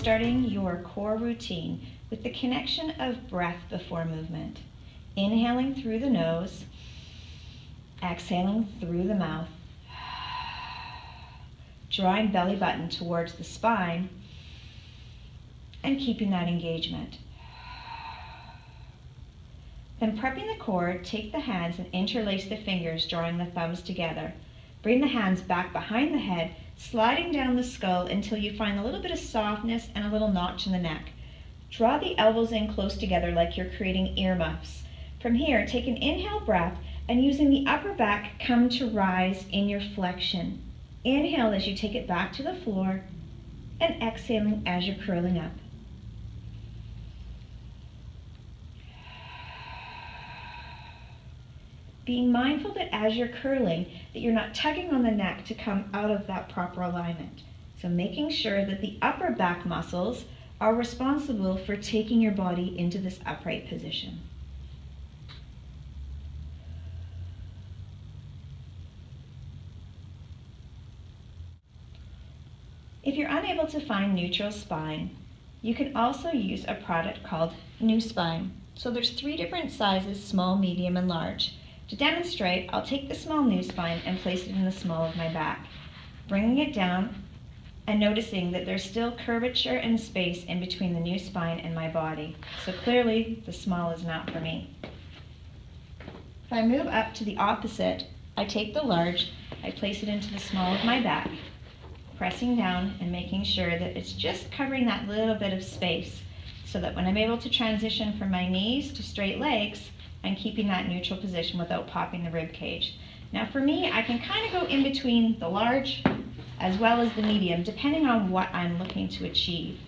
starting your core routine with the connection of breath before movement. Inhaling through the nose, exhaling through the mouth, drawing belly button towards the spine, and keeping that engagement. Then prepping the core, take the hands and interlace the fingers, drawing the thumbs together. Bring the hands back behind the head, sliding down the skull until you find a little bit of softness and a little notch in the neck. Draw the elbows in close together like you're creating earmuffs. From here, take an inhale breath and using the upper back, come to rise in your flexion. Inhale as you take it back to the floor and exhaling as you're curling up. Being mindful that as you're curling, that you're not tugging on the neck to come out of that proper alignment. So making sure that the upper back muscles are responsible for taking your body into this upright position. If you're unable to find neutral spine, you can also use a product called ReNEWU Spine. So there's 3 different sizes, small, medium, and large. To demonstrate, I'll take the small ReNEWU Spine and place it in the small of my back, bringing it down and noticing that there's still curvature and space in between the ReNEWU Spine and my body. So clearly, the small is not for me. If I move up to the opposite, I take the large, I place it into the small of my back, pressing down and making sure that it's just covering that little bit of space so that when I'm able to transition from my knees to straight legs, I'm keeping that neutral position without popping the rib cage. Now for me, I can kind of go in between the large as well as the medium, depending on what I'm looking to achieve.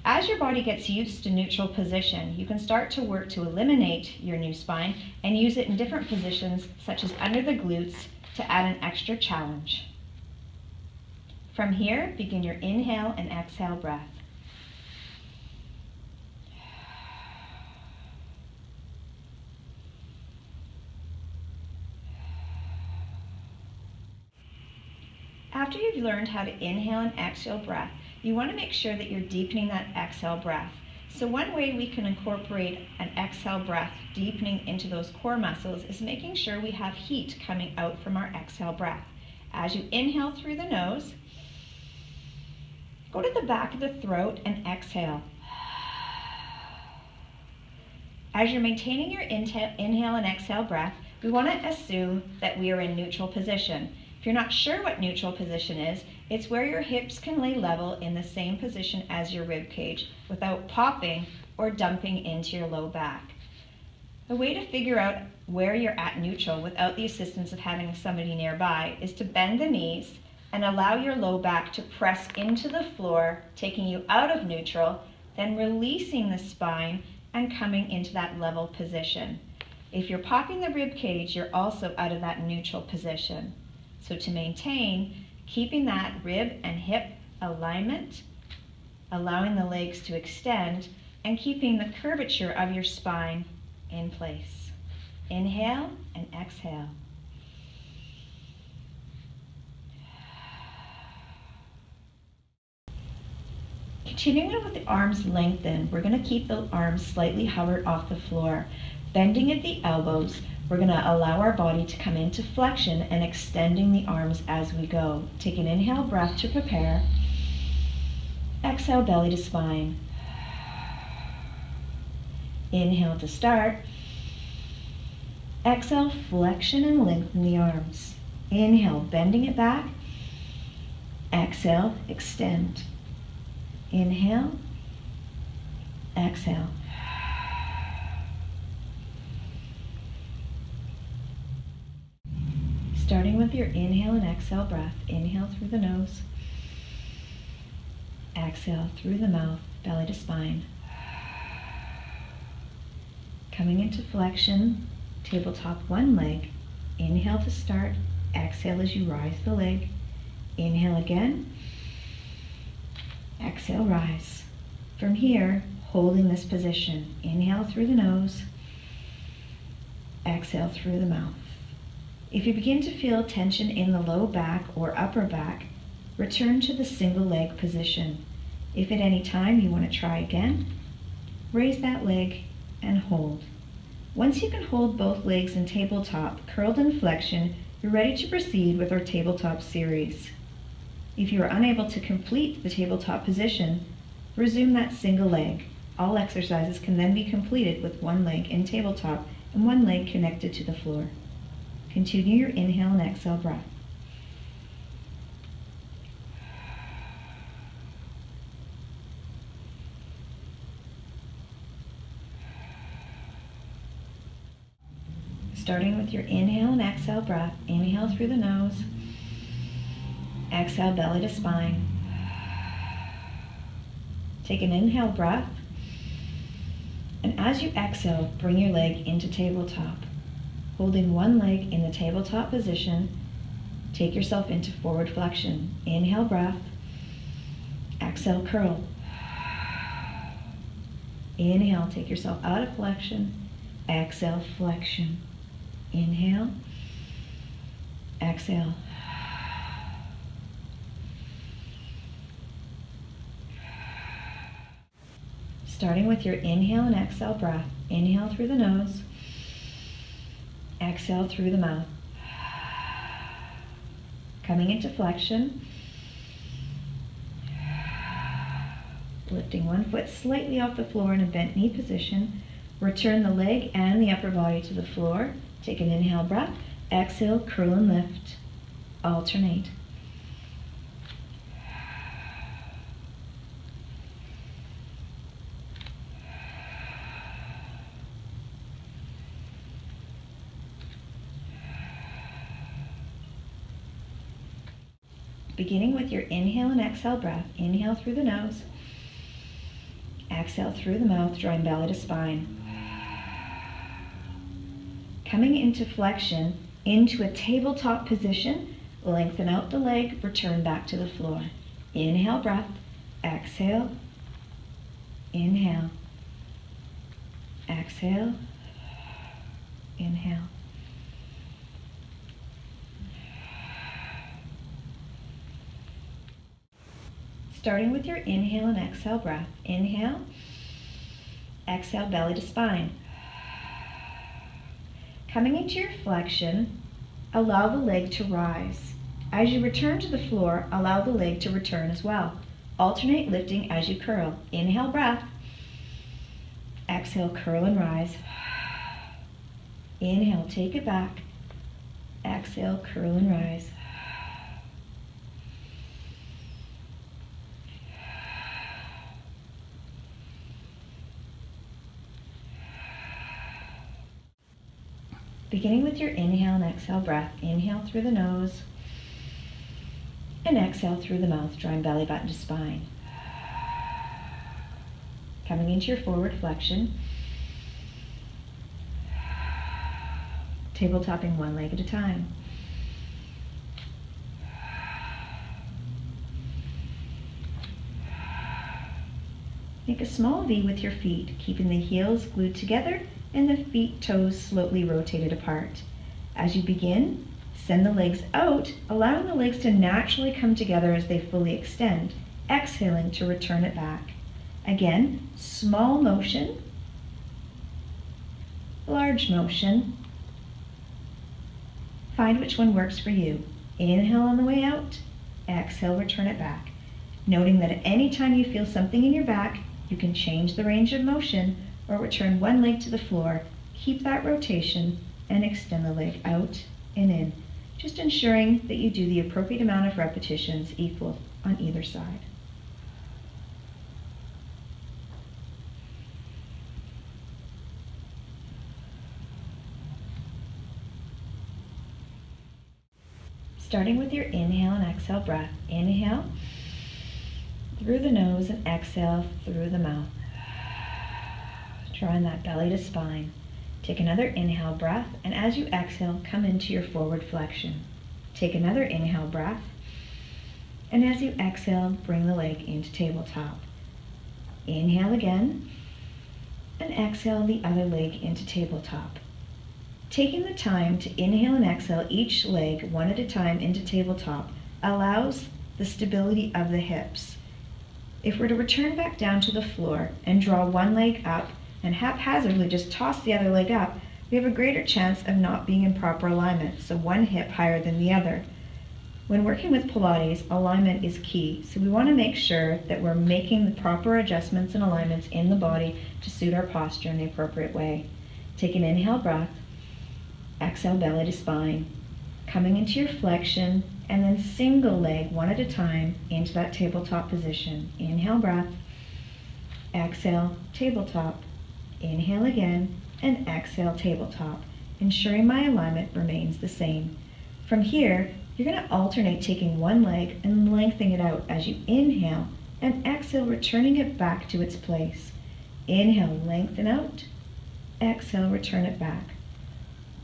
As your body gets used to neutral position, you can start to work to eliminate your ReNEWU Spine and use it in different positions, such as under the glutes, to add an extra challenge. From here, begin your inhale and exhale breath. After you've learned how to inhale and exhale breath, you want to make sure that you're deepening that exhale breath. So one way we can incorporate an exhale breath deepening into those core muscles is making sure we have heat coming out from our exhale breath. As you inhale through the nose, go to the back of the throat and exhale. As you're maintaining your inhale and exhale breath, we want to assume that we are in neutral position. If you're not sure what neutral position is, it's where your hips can lay level in the same position as your rib cage without popping or dumping into your low back. The way to figure out where you're at neutral without the assistance of having somebody nearby is to bend the knees and allow your low back to press into the floor, taking you out of neutral, then releasing the spine and coming into that level position. If you're popping the rib cage, you're also out of that neutral position. So to maintain, keeping that rib and hip alignment, allowing the legs to extend, and keeping the curvature of your spine in place. Inhale and exhale. Continuing with the arms lengthened, we're going to keep the arms slightly hovered off the floor. Bending at the elbows, we're going to allow our body to come into flexion and extending the arms as we go. Take an inhale breath to prepare. Exhale, belly to spine. Inhale to start. Exhale, flexion and lengthen the arms. Inhale, bending it back. Exhale, extend. Inhale, exhale. Starting with your inhale and exhale breath. Inhale through the nose. Exhale through the mouth, belly to spine. Coming into flexion, tabletop one leg. Inhale to start. Exhale as you rise the leg. Inhale again. Exhale, rise. From here, holding this position. Inhale through the nose. Exhale through the mouth. If you begin to feel tension in the low back or upper back, return to the single leg position. If at any time you want to try again, raise that leg and hold. Once you can hold both legs in tabletop, curled in flexion, you're ready to proceed with our tabletop series. If you are unable to complete the tabletop position, resume that single leg. All exercises can then be completed with one leg in tabletop and one leg connected to the floor. Continue your inhale and exhale breath. Starting with your inhale and exhale breath, inhale through the nose, exhale belly to spine. Take an inhale breath, and as you exhale, bring your leg into tabletop. Holding one leg in the tabletop position, take yourself into forward flexion. Inhale breath, exhale curl. Inhale, take yourself out of flexion, exhale flexion. Inhale, exhale. Starting with your inhale and exhale breath. Inhale through the nose, exhale through the mouth. Coming into flexion, lifting one foot slightly off the floor in a bent knee position. Return the leg and the upper body to the floor. Take an inhale breath, exhale, curl and lift. Alternate. Beginning with your inhale and exhale breath. Inhale through the nose, exhale through the mouth, drawing belly to spine. Coming into flexion, into a tabletop position, lengthen out the leg, return back to the floor. Inhale breath, exhale, inhale, exhale, inhale. Starting with your inhale and exhale breath. Inhale, exhale belly to spine. Coming into your flexion, allow the leg to rise. As you return to the floor, allow the leg to return as well. Alternate lifting as you curl. Inhale breath, exhale curl and rise. Inhale, take it back, exhale curl and rise. Beginning with your inhale and exhale breath. Inhale through the nose and exhale through the mouth, drawing belly button to spine. Coming into your forward flexion, tabletopping one leg at a time. Make a small V with your feet, keeping the heels glued together and the feet, toes slowly rotated apart. As you begin, send the legs out, allowing the legs to naturally come together as they fully extend, exhaling to return it back. Again, small motion, large motion. Find which one works for you. Inhale on the way out, exhale, return it back. Noting that at any time you feel something in your back, you can change the range of motion or return one leg to the floor, keep that rotation, and extend the leg out and in, just ensuring that you do the appropriate amount of repetitions equal on either side. Starting with your inhale and exhale breath. Inhale through the nose and exhale through the mouth. Drawing that belly to spine. Take another inhale breath, and as you exhale, come into your forward flexion. Take another inhale breath, and as you exhale, bring the leg into tabletop. Inhale again, and exhale the other leg into tabletop. Taking the time to inhale and exhale each leg one at a time into tabletop allows the stability of the hips. If we're to return back down to the floor and draw one leg up and haphazardly just toss the other leg up, we have a greater chance of not being in proper alignment, so one hip higher than the other. When working with Pilates, alignment is key, so we want to make sure that we're making the proper adjustments and alignments in the body to suit our posture in the appropriate way. Take an inhale breath, exhale belly to spine, coming into your flexion, and then single leg one at a time into that tabletop position. Inhale breath, exhale tabletop, inhale again, and exhale tabletop, ensuring my alignment remains the same. From here, you're going to alternate taking one leg and lengthening it out as you inhale, and exhale, returning it back to its place. Inhale, lengthen out, exhale, return it back.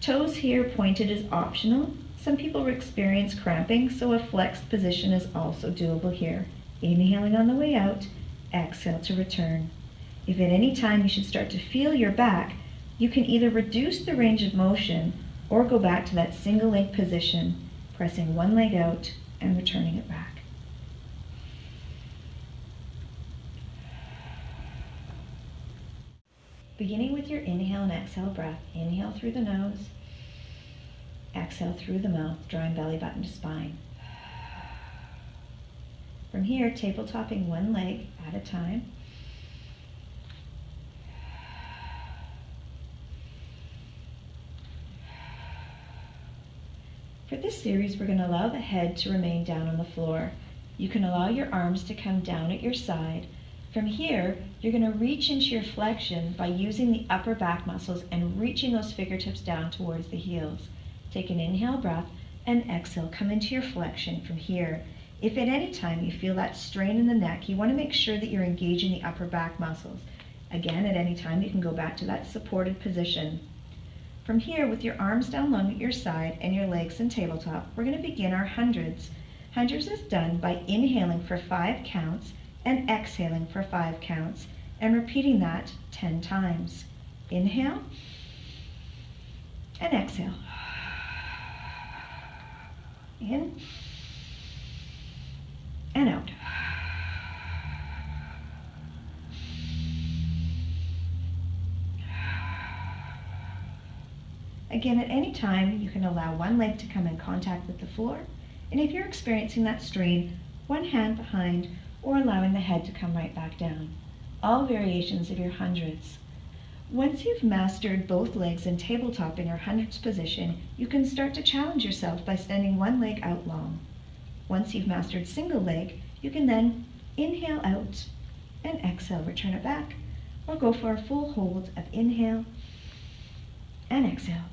Toes here pointed is optional. Some people experience cramping, so a flexed position is also doable here. Inhaling on the way out, exhale to return. If at any time you should start to feel your back, you can either reduce the range of motion or go back to that single leg position, pressing one leg out and returning it back. Beginning with your inhale and exhale breath, inhale through the nose, exhale through the mouth, drawing belly button to spine. From here, tabletopping one leg at a time. For this series, we're going to allow the head to remain down on the floor. You can allow your arms to come down at your side. From here, you're going to reach into your flexion by using the upper back muscles and reaching those fingertips down towards the heels. Take an inhale breath and exhale, come into your flexion from here. If at any time you feel that strain in the neck, you want to make sure that you're engaging the upper back muscles. Again, at any time you can go back to that supported position. From here, with your arms down long at your side and your legs in tabletop, we're going to begin our hundreds. Hundreds is done by inhaling for 5 counts and exhaling for 5 counts, and repeating that 10 times. Inhale and exhale. In and out. Again, at any time, you can allow one leg to come in contact with the floor, and if you're experiencing that strain, one hand behind or allowing the head to come right back down. All variations of your hundreds. Once you've mastered both legs in tabletop in your hundreds position, you can start to challenge yourself by extending one leg out long. Once you've mastered single leg, you can then inhale out and exhale, return it back, or go for a full hold of inhale and exhale.